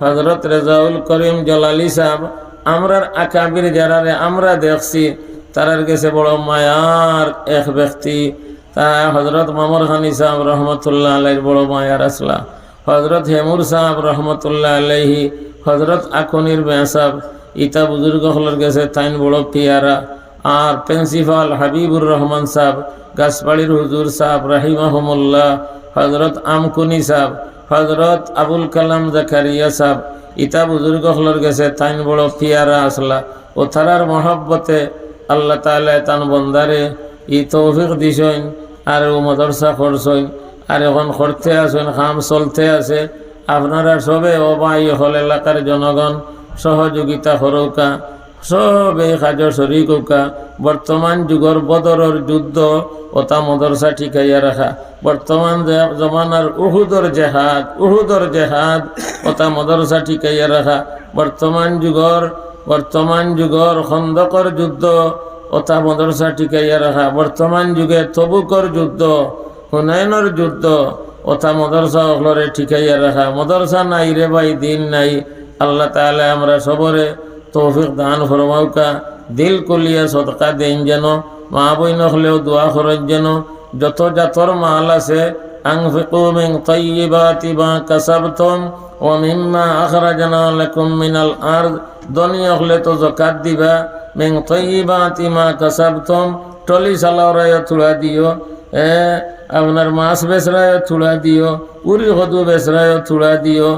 হজরত রেজাউল করিম জলালি সাহেব আমরার আকাবির যারারে আমরা দেখছি তারার কাছে বড় মায়ার এক ব্যক্তি। তা হজরত মামর খানি সাহেব রহমতুল্লাহ আলাইহির বড় মায়ার আসলা, হজরত হেমুর সাহেব রহমতুল্লাহ আলাইহি, হজরত আকনির বেঁ সাহেব ইতা বুজুর্গ হলর গেছে তাইন বড় পিয়ারা। আর প্রিন্সিপাল হাবিবুর রহমান সাহেব, গাছবাড়ির হুজুর সাহেব রাহিমাহুমুল্লাহ, হজরত আমকুনি সাহেব, হজরত আবুল কালাম জাকারিয়া সাহেব ইতা বুজুর্গ হলর গেছে তাইন বড় পিয়ারা আসলা। ও তারার মহব্বতে আল্লাহ তাআলা তান বন্দারে ই তৌফিক দিছেন আর ও মাদ্রাসা করছেন আর এখন করতে আছেন, কাম চলতে আছে। আপনারা সবে ও ভাই হল এলাকার জনগণ সহযোগিতা করৌকা, সবে কাজ শরিক হোকা। বর্তমান যুগর বদরের যুদ্ধ ওটা মাদ্রাসা ঠিকাইয়া রাখা, বর্তমান জমানার উহুদর জেহাদ ওটা মাদ্রাসা ঠিকাইয়া রাখা, বর্তমান যুগর খন্দকর যুদ্ধ ওটা মাদ্রাসা ঠিকাইয়া রাখা, বর্তমান যুগে তবুকর যুদ্ধ, হুনাইনের যুদ্ধ ওটা মাদ্রাসা হলরে ঠিকাইয়া রাখা। মাদ্রাসা নাই রে ভাই, দিন নাই। আল্লাহ তাআলা আমরা সবরে তৌফিক দান ফরমাউকা। দিল কলিয়া সদকা দেন যেন, মা বইন হলেও দোয়া করেন যেন। যত জাতর মাল আছে আনফিকু মিন তাইয়্যিবাতি মা কাসাবতুম ওয়া মিম্মা আখরাজনা লাকুম মিনাল আরদ। দুনিয়া হলে তো যাকাত দিবা, মিন তাইয়্যিবাতি মা কাসাবতুম, টলি সালাওরায় থুড়া দিও, আপনার মাছ বেচরায় থুড়া দিও, উরি হদু বেচরায় থুড়া দিও।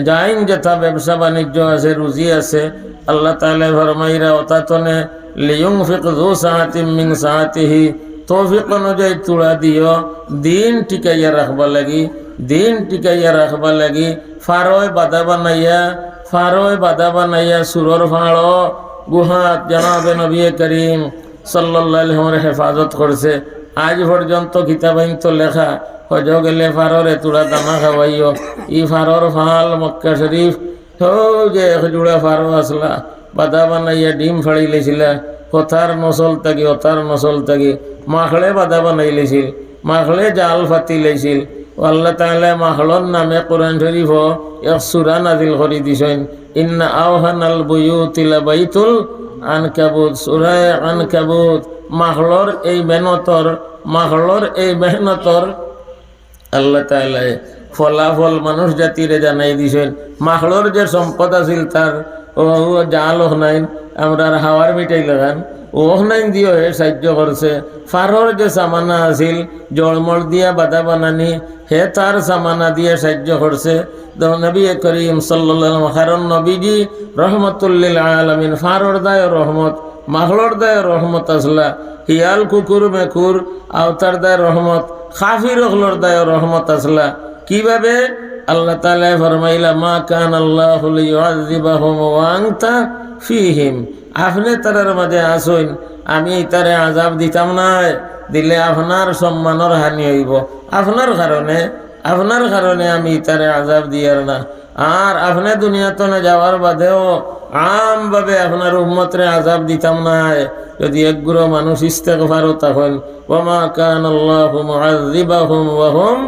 যাইন যেথা ব্যবসা বাণিজ্য আছে, রুজি আছে, আল্লাহ তাআলা ফরমাইরা ওতাতনে লিয়ুনফিক যু সাআতিন মিন সাআতিহি, তৌফিক অনুযায়ী তুলা দিও। দিন টিকাইয়া রাখবা লাগি, ফারয় বাদা বানাইয়া সুরর ফাঁড় গুহাত জনাবে নবী করিম সাল্লাল্লাহু আলাইহি ওয়াসাল্লাম হেফাজত করছে। আজ পর্যন্ত কিতাবাইন তো লেখা হজ গেলে ফাররে তুলা দানা খাওয়াইও। ই ফারর ফাল মক্কা শরীফ যে জুড়া ফারো আসলা, বাদা বানাইয়া ডিম ফাড়ি লেছিলা। ওতার নসল থাকি মাখলে বাদা বানাই লেছিল, মাখলে জাল ফাতি লেছিল। আল্লাহ তাআলা মাখলর নামে কোরআন শরীফ এক সূরা নাযিল করে দিছেন, ইন্না আওহানাল বুয়ুতি লাবাইতুল আনকাবুত। সূরা আনকাবুত মাখলর এই মেহনতর আল্লাহ তাআলা ফলাফল মানুষ জাতিরে জানাই দিছেন। মাখলর যে সম্পদ আছিল তার ও জাল নাই, আমরা হাওয়ার মিটাই লাগান ওহনাইন দিও হে সাহায্য করছে। ফারর যে সামানা আছিল জলমল দিয়া বাদা বানানি, হে তার সামানা দিয়ে সাহায্য করছে। নবী করিম সাল্লাল্লাহু আলাইহি ওয়াসাল্লাম কারণ নবীজি রহমাতুল লিল আলামিন, ফারর দায় রহমত, মাখলর দায় রহমত আসলা। হিয়াল কুকুর মেকুর আওতার দায় রহমত, কাফির হলর দায় রহমত আসলা। কিভাবে? আল্লাহ তাআলা ফরমাইলা মা কান আল্লাহু লিয়ুআযিবাহুম ওয়া আনতা ফীহিম। আপনি তারার মাঝে আসুন, আমি তারে আযাব দিতাম না, দিলে আপনার সম্মানের হানি হইব। আপনার কারণে আমি তারে আযাব দিয়ার না। আর আপনি দুনিয়াতে না যাওয়ার বাদেও আমভাবে আপনার উম্মতরে আযাব দিতাম না যদি একগুলো মানুষ ইস্তেগফারও তখন। ওয়া মা কানা আল্লাহু মুআযিবাহুম ওয়া হুম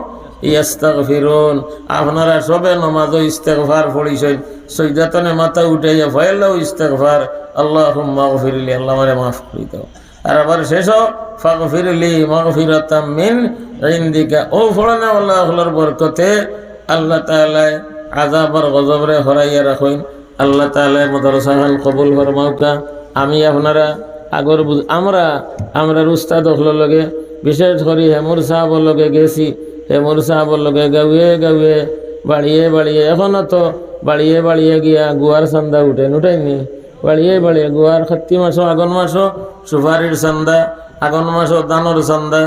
ইয়াস্তাগফিরুন। আপনারা সবে নামাজও ইস্তেগফার পড়িছেন, সজদাতনে মাথা উঠাইয়া ফয়লাও ইস্তেগফার, আল্লাহুম্মা গফিরলি, আল্লাহ আমারে মাফ করে দাও। আর আবার শেষ ফাগফিরলি মাগফিরাতাম মিন ইনদিকা। ও ফড়না আল্লাহর বরকতে আল্লাহ তাআলা আযাব আর গজবরে হরাইয়া রাখেন। আল্লাহ তাআলা মাদ্রাসাখান কবুল ফরমাউকা। আমি আপনারা আগর আমরা উস্তাদ হল লগে বিশেষ করে হেমুর সাহেবর লগে গেছি। হেমুর সাহেবর লগে গাউয়ে বাড়িয়ে এখনো তো বাড়িয়ে গিয়া গুয়ার চান্দা উঠাইনি। বাড়িয়ে গুয়ার খাত্তি মাসো আগন মাসো সুপারির চান্দা, আগন মাসো দানোর চান্দা।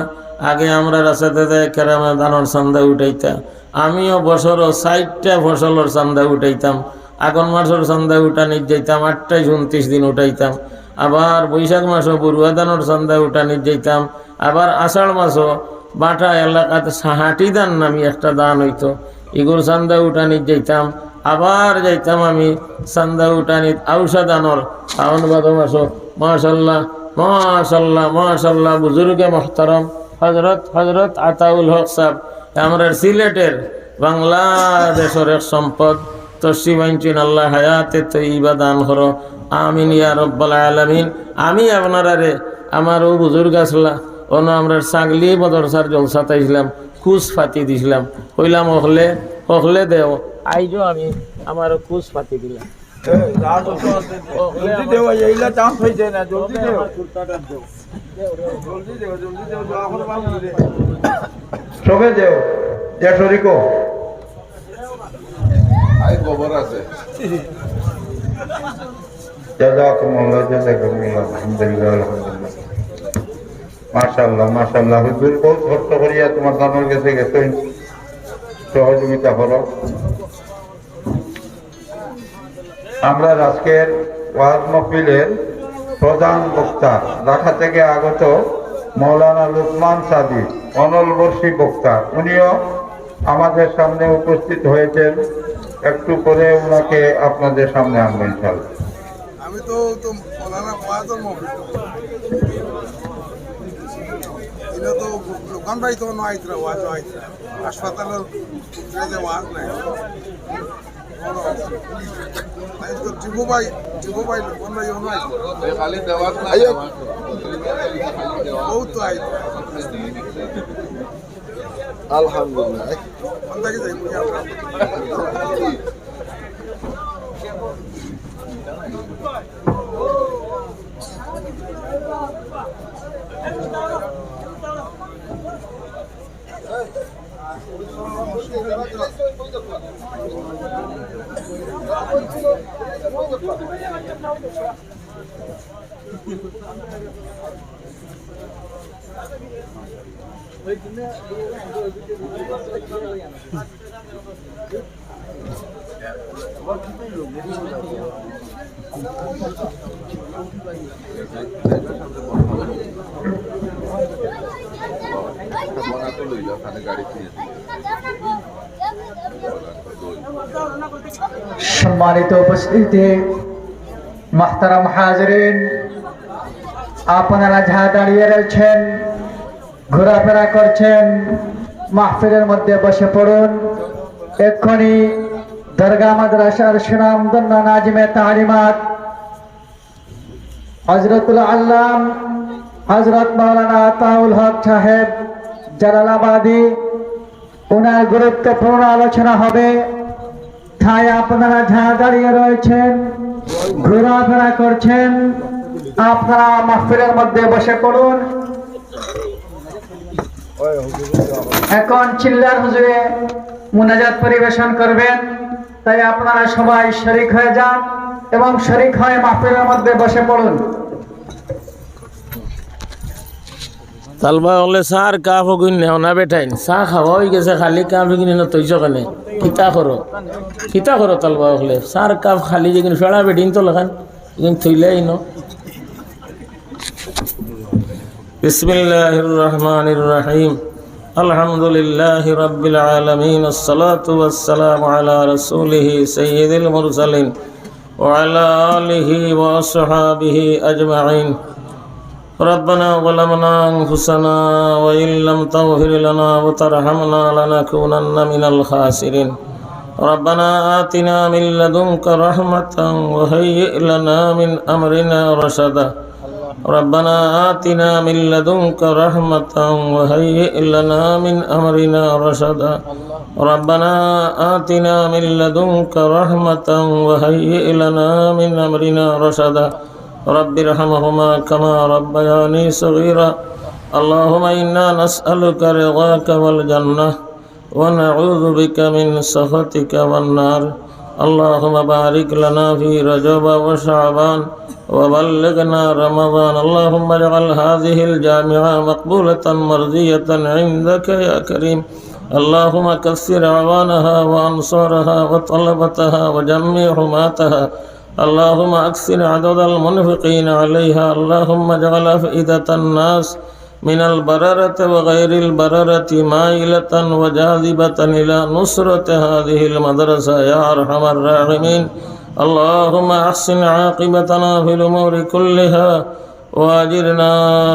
আগে আমরা রাস্তাতে কেরামে দানোর চান্দা উঠাইতাম। আমিও বছরও 60টা ফসলের চান্দা উঠাইতাম। আগন মাসের চান্দা উঠানি যাইতাম 28-29 দিন উঠাইতাম। আবার বৈশাখ মাসও বড়ুয়া দানোর চান্দা উঠানি যাইতাম। আবার আষাঢ় মাসও বাটা এলাকাতে 60 দান নামি একটা দান হইতো, এগুর চান্দা উঠানি যাইতাম। আবার যাইতাম আমি চান্দা উঠানিত আউষা দানোর শাওন ভাদর মাসও। মাশাল্লাহ বুজুর্গে মোহতারম হজরত আতাউল হক সাহেব, আমরা সিলেটের বাংলাদেশের এক সম্পদ, তসি বাঞ্চিন আল্লাহ হায়াতে তৈবা দান করো আমিন ইয়া রব্বাল আলামিন। আমি আপনারারে আমার ও বুজুর্গ আসলা অন আমরা ছাগলি বদরসার জলসা তাইছিলাম, খুশ ফাতি দিছিলাম, কইলাম হকলে হকলে দেও, আইজো আমি আমার খুশ ফাতি দিলাম। সবে দেও শরিকো খবর আছে মাশাআল্লাহ মাশাআল্লাহ। হুজুর বহুত কষ্ট করিয়া তোমার দানোর কাছে গেছেন, সহযোগিতা করো। আমরা আজকের ওয়াজ মাহফিলের প্রধান বক্তা ঢাকা থেকে আগত মৌলানা লুকমান সাদি অনলবর্ষী বক্তা, উনিও আমাদের সামনে উপস্থিত হয়েছেন। একটু পরে ওনাকে আপনাদের সামনে আনবেন ইনশাআল্লাহ। আমি তো মৌলানা ওয়াজের মাহফিল এটা তো দোকান বাড়ি তো আইতরা ওয়াজ আইতরা হাসপাতালের যে ওয়াজ নাই জিবু ভাই দোকান বাড়ি অন্য আইতরা খালি দেওয়াত নাই বহুত আইতরা আলহামদুলিল্লাহ কোনটাকে যাই সম্মানিত উপস্থিতি, মুহতারাম হাজিরিন, আপনারা যাহা দাঁড়িয়ে রয়েছেন, ঘোরাফেরা করছেন, মাহফিলের মধ্যে বসে পড়ুন। এক্ষুনি দরগা মাদ্রাসার সুনামধন্য নাজিমে তালিমাত হযরতুল আল্লাম হযরত মাওলানা আতাউল হক সাহেব জালালাবাদী, ওনার গুরুত্বপূর্ণ আলোচনা হবে। তাই আপনারা যাহা দাঁড়িয়ে রয়েছেন, ঘোরাফেরা করছেন, আপনারা মাহফিলের মধ্যে বসে পড়ুন। এখন চিল্লার হুজুরে মুনাজাত পরিবেশন করবেন, তাই আপনারা সবাই শরীক হয়ে যান এবং শরীক হয়ে মাহফিলের মধ্যে বসে পড়ুন। তালবা হলে চার কাপ হগুন নেও না বেঠাইন, চাহ খাওয়া হয়ে গেছে, খালি কাপ কিনে না তৈছ কেনে খিতা করো তালবা হলে চার কাপ খালি যেখানে ফেড়া বেঠিন তো লেখান এখানে থইলেই ন। বিসমিল্লাহির রহমানির রহিম, আলহামদুলিল্লাহি রাব্বিল আলামিন, আসসালাতু ওয়াসসালামু আলা রাসূলিহি সাইয়্যিদিল মুরসালিন ওয়া আলা আলিহি ওয়া আসহাবিহি আজমাইন। ربنا ظلمنا أنفسنا وإن لم تغفر لنا وترحمنا لنكونن من الخاسرين. ربنا آتنا من لدنك رحمة وهيئ لنا من أمرنا رشدا. ربنا آتنا من لدنك رحمة وهيئ لنا من أمرنا رشدا. ربنا آتنا من لدنك رحمة وهيئ لنا من أمرنا رشدا. رب ارحمهما كما ربياني صغيرا. اللهم إنا نسألك رضاك والجنة ونعوذ بك من سخطك والنار. اللهم بارك لنا في رجب وشعبان وبلغنا رمضان. اللهم اجعل هذه الجامعة مقبولة مرضية عندك يا كريم. اللهم كثر أعوانها وأنصارها وطلبتها وجمع حماتها. اللهم أكثر عدد المنفقين عليها. اللهم اجعل أفئدة الناس من البررة وغير البررة مائلة وجاذبة إلى نصرة هذه المدرسة يا أرحم الراحمين. اللهم أحسن عاقبتنا في الأمور كلها وأجرنا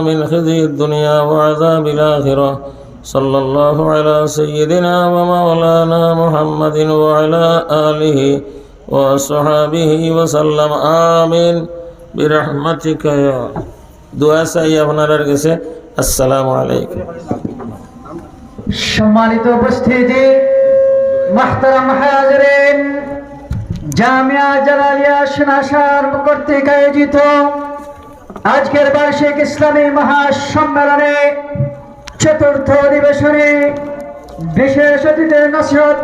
من خزي الدنيا وعذاب الآخرة. সাল্লাল্লাহু আলা সাইয়্যিদিনা ওয়া মাওলানা মুহাম্মাদিন ওয়া আলা আলিহি ওয়া আসহাবিহি ওয়া সাল্লাম আমিন বিরহমাতিকা ইয়া। দোয়া চাই আপনার কাছে। আসসালামু আলাইকুম। সম্মানিত উপস্থিতি, মুহতারাম হাজিরিন, জামিয়া জালালিয়া সেনাশার কর্তৃক আয়োজিত আজকের বার্ষিক ইসলামী মহাসম্মেলনে চতুর্থ অধিবেশনে বিশেষ অতিথির নসিহত